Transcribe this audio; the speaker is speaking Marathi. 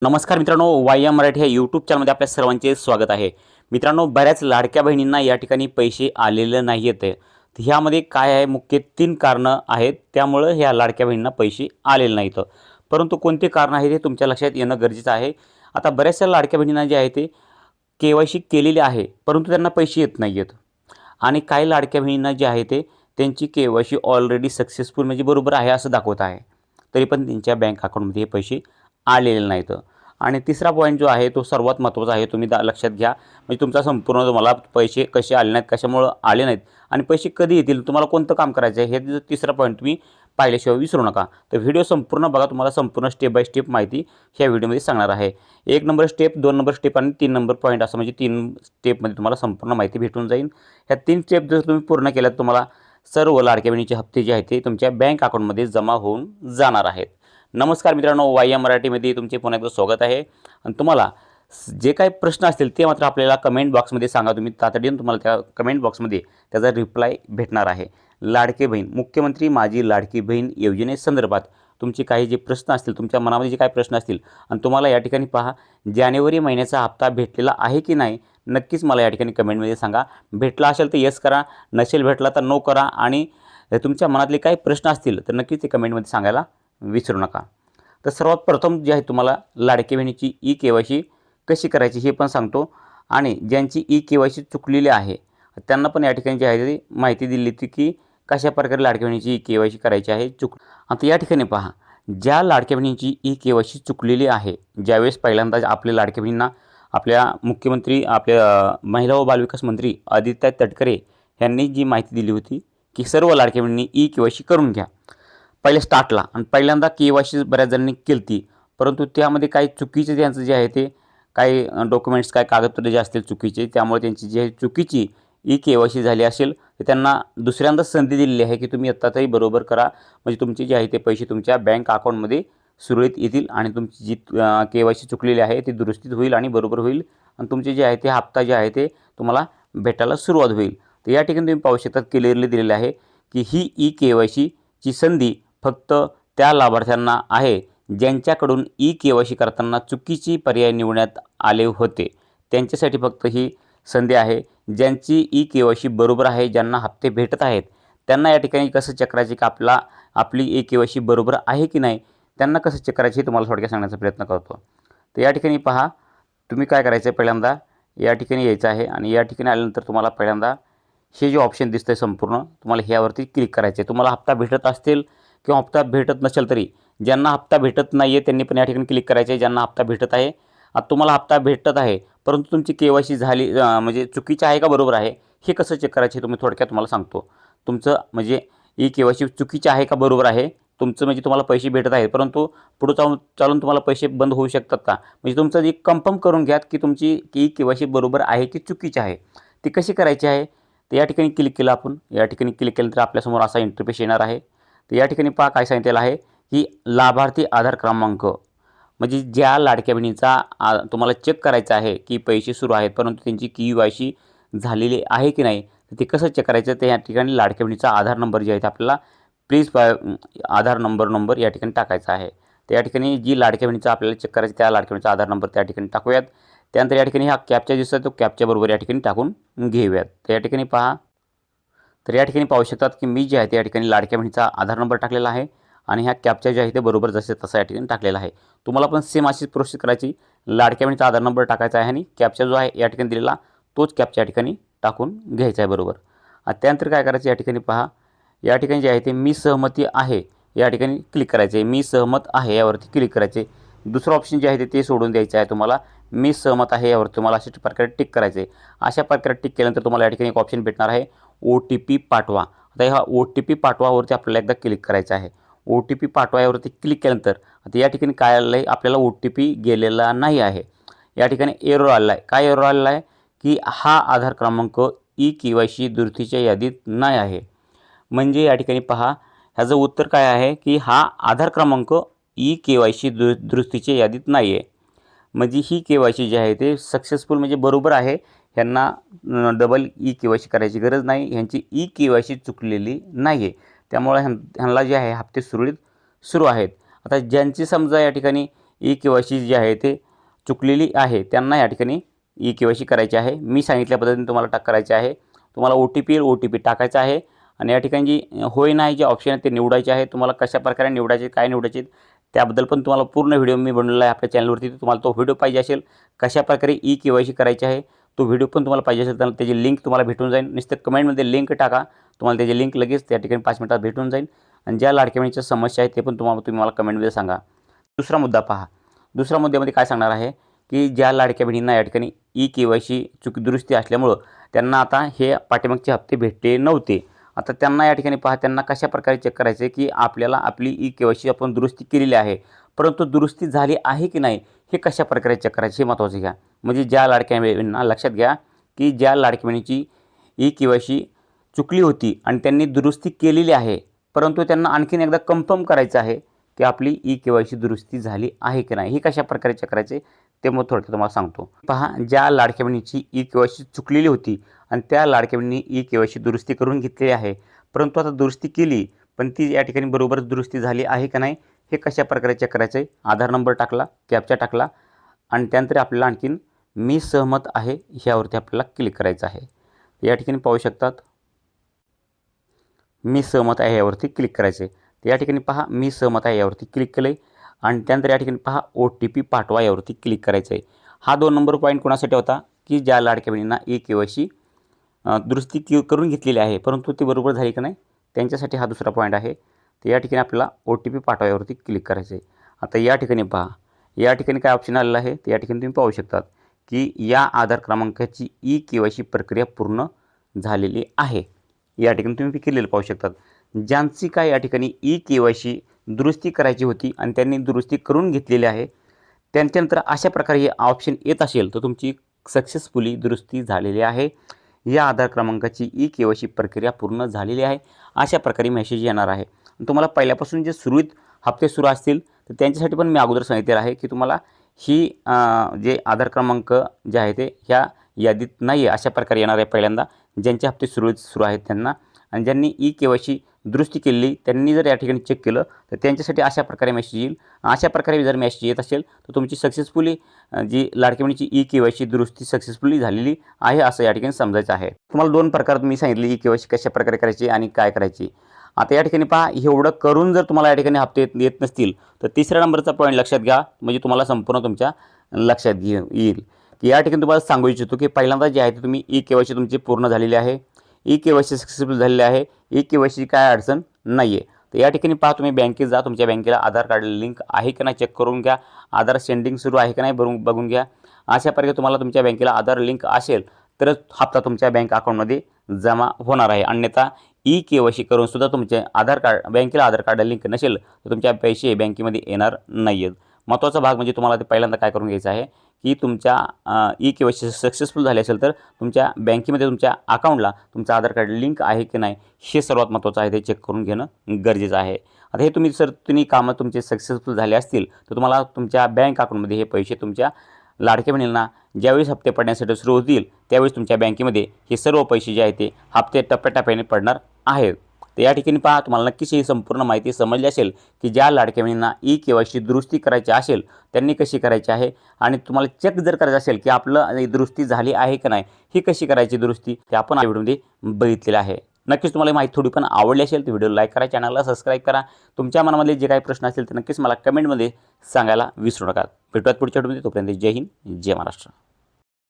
नमस्कार मित्रांनो, वाय एम मराठी या यूट्यूब चॅनलमध्ये आपल्या सर्वांचे स्वागत आहे. मित्रांनो, बऱ्याच लाडक्या बहिणींना या ठिकाणी पैसे आलेले नाही आहेत. तर ह्यामध्ये काय आहे, मुख्य 3 कारणं आहेत. त्यामुळं ह्या लाडक्या बहिणींना पैसे आलेले नाहीत. परंतु कोणते कारण आहे ते तुमच्या लक्षात येणं गरजेचं आहे. आता बऱ्याचशा लाडक्या बहिणींना जे आहे ते के-वाय-सी केलेली आहे, परंतु त्यांना पैसे येत नाही आहेत. आणि काही लाडक्या बहिणींना जे आहे ते त्यांची के-वाय-सी ऑलरेडी सक्सेसफुल म्हणजे बरोबर आहे असं दाखवत आहे. तरी पण त्यांच्या बँक अकाउंटमध्ये हे पैसे आलेले नाहीत. आणि तिसरा पॉईंट जो आहे तो सर्वात महत्त्वाचा आहे. तुम्ही लक्षात घ्या. म्हणजे तुमचा संपूर्ण तुम्हाला पैसे कसे आले नाहीत, कशामुळं आले नाहीत आणि पैसे कधी येतील, तुम्हाला कोणतं काम करायचं आहे, हे जो तिसरा पॉईंट तुम्ही पाहिल्याशिवाय विसरू नका. तर व्हिडिओ संपूर्ण बघा. तुम्हाला संपूर्ण स्टेप बाय स्टेप माहिती ह्या व्हिडिओमध्ये सांगणार आहे. 1 नंबर स्टेप, 2 नंबर स्टेप आणि 3 नंबर पॉईंट असं म्हणजे 3 स्टेपमध्ये तुम्हाला संपूर्ण माहिती भेटून जाईल. ह्या 3 स्टेप जर तुम्ही पूर्ण केल्यात, तुम्हाला सर्व लाडक्या बहिणीचे हप्ते जे आहेत ते तुमच्या बँक अकाउंटमध्ये जमा होऊन जाणार आहेत. नमस्कार मित्रांनो, वाय एम मराठीमध्ये तुमचे पुन्हा एकदा स्वागत आहे. आणि तुम्हाला जे काही प्रश्न असतील ते मात्र आपल्याला कमेंट बॉक्समध्ये सांगा. तुम्ही तातडीने तुम्हाला त्या कमेंट बॉक्समध्ये त्याचा रिप्लाय भेटणार आहे. लाडकी बहीण, मुख्यमंत्री माझी लाडकी बहीण योजनेसंदर्भात तुमचे काही जे प्रश्न असतील, तुमच्या मनामध्ये जे काही प्रश्न असतील आणि तुम्हाला या ठिकाणी पहा, जानेवारी महिन्याचा हप्ता भेटलेला आहे की नाही, नक्कीच मला या ठिकाणी कमेंटमध्ये सांगा. भेटला असेल तर येस करा, नसेल भेटला तर नो करा. आणि तुमच्या मनातले काही प्रश्न असतील तर नक्कीच ते कमेंटमध्ये सांगायला विसरू नका. तर सर्वात प्रथम जे आहे तुम्हाला लाडकी बहिणीची के-वाय-सी कशी करायची हे पण सांगतो. आणि ज्यांची के-वाय-सी चुकलेली आहे त्यांना पण या ठिकाणी जे आहे ते माहिती दिली होती की कशाप्रकारे लाडक्या बहिणीची के-वाय-सी करायची आहे. आता या ठिकाणी पहा, ज्या लाडक्या बहिणीची के-वाय-सी चुकलेली आहे, ज्यावेळेस पहिल्यांदा आपल्या लाडक्या बहिणींना आपल्या मुख्यमंत्री, आपल्या महिला व बालविकास मंत्री आदित्य तटकरे यांनी जी माहिती दिली होती की सर्व लाडक्या बहिणींनी के-वाय-सी करून घ्या पहिले स्टार्टला. आणि पहिल्यांदा के-वाय-सी बऱ्याच जणांनी केली होती, परंतु त्यामध्ये काही चुकीचे त्यांचं जे आहे ते काही डॉक्युमेंट्स, काही कागदपत्रे जे असतील चुकीचे, त्यामुळे त्यांची जी आहे चुकीची के-वाय-सी झाली असेल तर त्यांना दुसऱ्यांदा संधी दिलेली आहे की तुम्ही आत्ता तरी बरोबर करा, म्हणजे तुमचे जे आहे ते पैसे तुमच्या बँक अकाउंटमध्ये सुरळीत येतील आणि तुमची जी के-वाय-सी चुकलेली आहे ती दुरुस्तीत होईल आणि बरोबर होईल आणि तुमचे जे आहे ते हप्ता जे आहे ते तुम्हाला भेटायला सुरुवात होईल. तर या ठिकाणी तुम्ही पाहू शकता, क्लिअरली दिलेले आहे की ही के-वाय-सीची संधी फक्त त्या लाभार्थ्यांना आहे ज्यांच्याकडून के-वाय-सी करताना चुकीची पर्याय निवडण्यात आले होते. त्यांच्यासाठी फक्त ही संधी आहे. ज्यांची के-वाय-सी बरोबर आहे, ज्यांना हप्ते भेटत आहेत, त्यांना या ठिकाणी कसं चेक करायचे की आपली के-वाय-सी बरोबर आहे की नाही, त्यांना कसं चेक करायचे हे तुम्हाला थोडक्यात सांगण्याचा प्रयत्न करतो. तर या ठिकाणी पहा, तुम्ही काय करायचं आहे, पहिल्यांदा या ठिकाणी यायचं आहे आणि या ठिकाणी आल्यानंतर तुम्हाला पहिल्यांदा हे जे ऑप्शन दिसतं आहे संपूर्ण, तुम्हाला ह्यावरती क्लिक करायचं आहे. तुम्हाला हप्ता भेटत असतील किंवा हप्ता भेटत नसेल तरी, ज्यांना हप्ता भेटत नाही आहे त्यांनी पण या ठिकाणी क्लिक करायचं आहे. ज्यांना हप्ता भेटत आहे, आता तुम्हाला हप्ता भेटत आहे परंतु तुमची के-वाय-सी झाली म्हणजे चुकीची आहे का बरोबर आहे, हे कसं चेक करायचे हे तुम्ही थोडक्यात तुम्हाला सांगतो. तुमचं म्हणजे के-वाय-सी चुकीची आहे का बरोबर आहे, तुमचं म्हणजे तुम्हाला पैसे भेटत आहेत परंतु पुढे चालून तुम्हाला पैसे बंद होऊ शकतात का, म्हणजे तुमचं जे कन्फर्म करून घ्या की तुमची के-वाय-सी बरोबर आहे की चुकीची आहे. ती कशी करायची आहे, तर या ठिकाणी क्लिक केलं आपण. या ठिकाणी क्लिक केल्यानंतर आपल्यासमोर असा इंटरफेस येणार आहे. तर या ठिकाणी पहा काय सांगितलेलं आहे की लाभार्थी आधार क्रमांक, म्हणजे ज्या लाडक्या बहिणीचा तुम्हाला चेक करायचं आहे की पैसे सुरू आहेत परंतु त्यांची के-वाय-सी झालेली आहे की नाही, तर ते कसं चेक करायचं, ते या ठिकाणी लाडक्या बहिणीचा आधार नंबर जे आहे ते आपल्याला प्लीज आधार नंबर या ठिकाणी टाकायचा आहे. तर या ठिकाणी जी लाडक्या बहिणीचा आपल्याला चेक करायचं त्या लाडक्या बहिणीचा आधार नंबर त्या ठिकाणी टाकूयात. त्यानंतर या ठिकाणी हा कॅप्चा दिसतो तो कॅप्च्याबरोबर या ठिकाणी टाकून घेऊयात. तर या ठिकाणी पहा, तर या ठिकाणी पाहू शकतात की मी जे आहे ते या ठिकाणी लाडक्या बहिणीचा आधार नंबर टाकलेला आहे आणि ह्या कॅप्चा जे आहे ते बरोबर जसे तसा या ठिकाणी टाकलेला आहे. तुम्हाला पण सेम अशीच प्रोसेस करायची. लाडक्या बहिणीचा आधार नंबर टाकायचा आहे आणि कॅप्चा जो आहे या ठिकाणी दिलेला तोच कॅप्चा या ठिकाणी टाकून घ्यायचा आहे बरोबर. त्यानंतर काय करायचं, या ठिकाणी पहा, या ठिकाणी जे आहे ते मी सहमती आहे या ठिकाणी क्लिक करायचे आहे. मी सहमत आहे यावरती क्लिक करायचे. दुसरं ऑप्शन जे आहे ते सोडून द्यायचं आहे तुम्हाला. मी सहमत आहे यावर तुम्हाला अशा प्रकारे टिक करायचे आहे. अशा प्रकारे टिक केल्यानंतर तुम्हाला या ठिकाणी एक ऑप्शन भेटणार आहे, OTP पाठवा. आता ह्या OTP पाठवावरती आपल्याला एकदा क्लिक करायचं आहे. OTP पाठवा यावरती क्लिक केल्यानंतर आता या ठिकाणी काय आलेलं आहे, आपल्याला OTP गेलेला नाही आहे. या ठिकाणी एरर आलेला आहे. काय एरर आलेला आहे की हा आधार क्रमांक के-वाय-सी दुरुस्तीच्या यादीत नाही आहे. म्हणजे या ठिकाणी पहा, ह्याचं उत्तर काय आहे की हा आधार क्रमांक के-वाय-सी दुरुस्तीच्या यादीत नाही आहे. म्हणजे ही के-वाय-सी जी आहे ते सक्सेसफुल म्हणजे बरोबर आहे. ह्यांना डबल के-वाय-सी करायची गरज नाही. ह्यांची के-वाय-सी चुकलेली नाही आहे. त्यामुळे ह्यांना जे आहे हप्ते सुरळीत सुरू आहेत. आता ज्यांची समजा या ठिकाणी ई-के-वाय-सी जी आहे ते चुकलेली आहे त्यांना या ठिकाणी ई-के-वाय-सी करायची आहे. मी सांगितल्या पद्धतीने तुम्हाला करायचे आहे. तुम्हाला ओ-टी-पी टाकायचा आहे आणि या ठिकाणी जी होय नाही जे ऑप्शन आहे ते निवडायचे आहे. तुम्हाला कशाप्रकारे निवडायचे, काय निवडायचे त्याबद्दल पण तुम्हाला पूर्ण व्हिडिओ मी बनवलेला आहे आपल्या चॅनलवरती. तुम्हाला तो व्हिडिओ पाहिजे असेल, कशाप्रकारे ई-के-वाय-सी करायची आहे तो व्हिडिओ पण तुम्हाला पाहिजे असेल तर त्याची लिंक तुम्हाला भेटून जाईल. नुसतं कमेंटमध्ये लिंक टाका, तुम्हाला त्याची लिंक लगेच त्या ठिकाणी 5 मिनिटात भेटून जाईल. आणि ज्या लाडक्या बहिणीच्या समस्या आहेत ते पण तुम्ही मला कमेंटमध्ये सांगा. दुसरा मुद्दा पहा. दुसऱ्या मुद्द्यामध्ये काय सांगणार आहे की ज्या लाडक्या बहिणींना या ठिकाणी ई-के-वाय-सी दुरुस्ती असल्यामुळं त्यांना आता हे पाठीमागचे हप्ते भेटले नव्हते. आता त्यांना या ठिकाणी पहा त्यांना कशाप्रकारे चेक करायचं आहे की आपल्याला आपली ई-के-वाय-सी आपण दुरुस्ती केलेली आहे, परंतु दुरुस्ती झाली आहे की नाही हे कशाप्रकारे चेक करायचे हे महत्त्वाचं घ्या. म्हणजे ज्या लाडक्या बहिणींना लक्षात घ्या की ज्या लाडक्या बहिणीची ई-के-वाय-सी चुकली होती आणि त्यांनी दुरुस्ती केलेली आहे, परंतु त्यांना आणखीन एकदा कन्फर्म करायचं आहे की आपली ई-के-वाय-सी दुरुस्ती झाली आहे की नाही. ही कशाप्रकारे चेक करायचे ते मग थोडक्यात तुम्हाला सांगतो. पहा, ज्या लाडक्या बहिणीची ई-के-वाय-सी चुकलेली होती आणि त्या लाडक्या बहिणींनी ई-के-वाय-सी दुरुस्ती करून घेतलेली आहे, परंतु आता दुरुस्ती केली पण ती या ठिकाणी बरोबर दुरुस्ती झाली आहे का नाही हे कशाप्रकारे चेक करायचं आहे. आधार नंबर टाकला, कॅप्चा टाकला आणि त्यानंतर आपल्याला आणखीन मी सहमत आहे ह्यावरती आपल्याला क्लिक करायचं आहे. या ठिकाणी पाहू शकतात मी सहमत आहे यावरती क्लिक करायचे. या ठिकाणी पहा मी सहमत आहे यावरती क्लिक केलं आणि त्यानंतर या ठिकाणी पहा ओ-टी-पी पाठवा यावरती क्लिक करायचं आहे. हा 2 नंबर पॉईंट कोणासाठी होता की ज्या लाडक्या बहिणींना ई-के-वाय-सी दुरुस्ती करून घेतलेली आहे परंतु ती बरोबर झाली का नाही त्यांच्यासाठी हा दुसरा पॉईंट आहे. तर या ठिकाणी आपल्याला ओ-टी-पी पाठवा यावरती क्लिक करायचं आहे. आता या ठिकाणी पहा या ठिकाणी काय ऑप्शन आलेला आहे तर या ठिकाणी तुम्ही पाहू शकतात की या आधार क्रमांकाची ई-के-वाय-सी प्रक्रिया पूर्ण झालेली आहे. या ठिकाणी तुम्ही केलेलं पाहू शकतात. ज्यांची काय या ठिकाणी ई-के-वाय-सी दुरुस्ती करायची होती आणि त्यांनी दुरुस्ती करून घेतलेली आहे त्यांच्यानंतर अशा प्रकारे हे ऑप्शन येत असेल तर तुमची सक्सेसफुली दुरुस्ती झालेली आहे, या आधार क्रमांकाची ई-के-वाय-सी प्रक्रिया पूर्ण झालेली आहे अशा प्रकारे मेसेज येणार आहे. तुम्हाला पहिल्यापासून जे सुरळीत हप्ते सुरू असतील तर त्यांच्यासाठी पण मी अगोदर सांगितलेलं आहे की तुम्हाला ही जे आधार क्रमांक जे आहे ते ह्या यादीत नाही आहे अशा प्रकारे येणार आहे पहिल्यांदा ज्यांचे हप्ते सुरळीत सुरू आहेत त्यांना. आणि ज्यांनी ई-के-वाय-सी दुरुस्ती केलेली त्यांनी जर या ठिकाणी चेक केलं तर त्यांच्यासाठी अशा प्रकारे मेसेज येईल. अशा प्रकारे जर मेसेज येत असेल तर तुमची सक्सेसफुली जी लाडक्या बहिणीची ई-के-वाय-सी दुरुस्ती सक्सेसफुली झालेली आहे असं या ठिकाणी समजायचं आहे. तुम्हाला 2 प्रकारात मी सांगितले ई-के-वाय-सी कशा प्रकारे करायची आणि काय करायची. आता या ठिकाणी पहा एवढं करून जर तुम्हाला या ठिकाणी हप्ते येत नसतील तर तिसऱ्या नंबरचा पॉईंट लक्षात घ्या म्हणजे तुम्हाला संपूर्ण तुमच्या लक्षात येईल की या ठिकाणी तुम्हाला सांगू इच्छितो की पहिल्यांदा जे आहे ते तुम्ही ई-के-वाय-सी तुमची पूर्ण झालेली आहे, ई-के-वाय-सी सक्सेसफुल झालेली आहे, ई-के-वाय-सी काय अडचण नाही आहे. तर या ठिकाणी पहा तुम्ही बँकेत जा, तुमच्या बँकेला आधार कार्ड लिंक आहे की नाही चेक करून घ्या, आधार सेंडिंग सुरू आहे की नाही बघून घ्या. अशा प्रकारे तुम्हाला तुमच्या बँकेला आधार लिंक असेल तरच हप्ता तुमच्या बँक अकाउंटमध्ये जमा होणार आहे. अन्यथा ई-के-वाय-सी करून सुद्धा तुमचे आधार कार्ड बँकेला आधार कार्ड लिंक नसेल तर तुमच्या पैसे बँकेमध्ये येणार नाही आहेत. महत्त्वाचा भाग म्हणजे तुम्हाला ते पहिल्यांदा काय करून घ्यायचं आहे की तुमच्या ई-के-वाय-सी सक्सेसफुल झाली असेल तर तुमच्या बँकेमध्ये तुमच्या अकाउंटला तुमचं आधार कार्ड लिंक आहे की नाही हे सर्वात महत्त्वाचं आहे, ते चेक करून घेणं गरजेचं आहे. आता हे तुम्ही कामं तुमचे सक्सेसफुल झाले असतील तर तुम्हाला तुमच्या बँक अकाउंटमध्ये हे पैसे तुमच्या लाडक्या बहिणींना ज्यावेळेस हप्ते पडण्यासाठी सुरू होतील त्यावेळेस तुमच्या बँकेमध्ये हे सर्व पैसे जे आहेत ते हप्ते टप्प्याटप्प्याने पडणार आहेत. तर या ठिकाणी पहा तुम्हाला नक्कीच ही संपूर्ण माहिती समजली असेल की ज्या लाडक्या बहिणींना ई-के-वाय-सी दुरुस्ती करायची असेल त्यांनी कशी करायची आहे आणि तुम्हाला चेक जर करायचं असेल की आपलं दुरुस्ती झाली आहे की नाही ही कशी करायची दुरुस्ती ते आपण या व्हिडिओमध्ये बघितलेलं आहे. नक्कीच तुम्हाला माहिती थोडी पण आवडली असेल तर व्हिडिओ लाईक करा, चॅनलला सबस्क्राईब करा. तुमच्या मनामध्ये जे काही प्रश्न असतील ते नक्कीच मला कमेंटमध्ये सांगायला विसरू नका. भेटूयात पुढच्या व्हिडिओमध्ये, तोपर्यंत जय हिंद जय महाराष्ट्र.